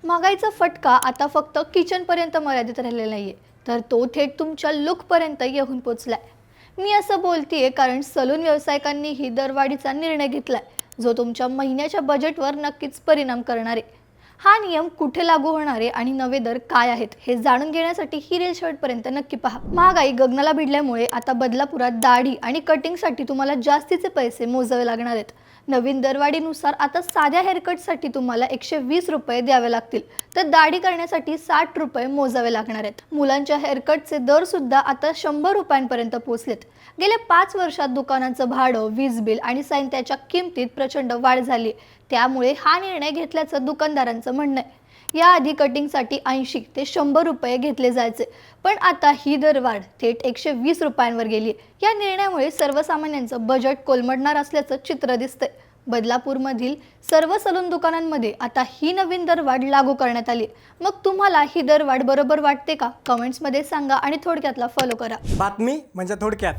महागाईचा फटका आता फक्त किचनपर्यंत मर्यादित राहिलेला नाहीये, तर तो थेट तुमच्या लुकपर्यंत येऊन पोचलाय. मी असं बोलतीये कारण सलून व्यावसायिकांनी ही दरवाढीचा निर्णय घेतलाय, जो तुमच्या महिन्याच्या बजेटवर नक्कीच परिणाम करणार आहे. हा नियम कुठे लागू होणार आहे आणि नवे दर काय आहेत हे जाणून घेण्यासाठी ही रील शेवटपर्यंत नक्की पहा. महागाई गगनाला भिडल्यामुळे आता बदलापुरात दाढी आणि कटिंगसाठी तुम्हाला जास्तीचे पैसे मोजावे लागणार आहेत. नवीन दरवाढीनुसार आता साध्या हेअरकटसाठी तुम्हाला 120 रुपये द्यावे लागतील, तर दाढी करण्यासाठी 60 रुपये मोजावे लागणार आहेत. मुलांच्या हेअरकटचे दर सुद्धा आता 100 रुपयांपर्यंत पोहोचलेत. गेल्या 5 वर्षात दुकानांचं भाडं, वीज बिल आणि साहित्याच्या किमतीत प्रचंड वाढ झाली. त्यामुळे हा निर्णय घेतल्याचं दुकानदारांचं म्हणणं आहे. याआधी कटिंगसाठी 80 ते 100 रुपये घेतले जायचे, पण आता ही दरवाढ थेट 120 रुपयांवर गेली. या निर्णयामुळे सर्वसामान्यांचं बजेट कोलमडणार असल्याचं चित्र दिसतंय. बदलापूरमधील सर्व सलून दुकानांमध्ये आता ही नवीन दरवाढ लागू करण्यात आली. मग तुम्हाला ही दरवाढ बरोबर वाटते का? कमेंट्समध्ये सांगा आणि थोडक्यातला फॉलो करा. बातमी म्हणजे थोडक्यात.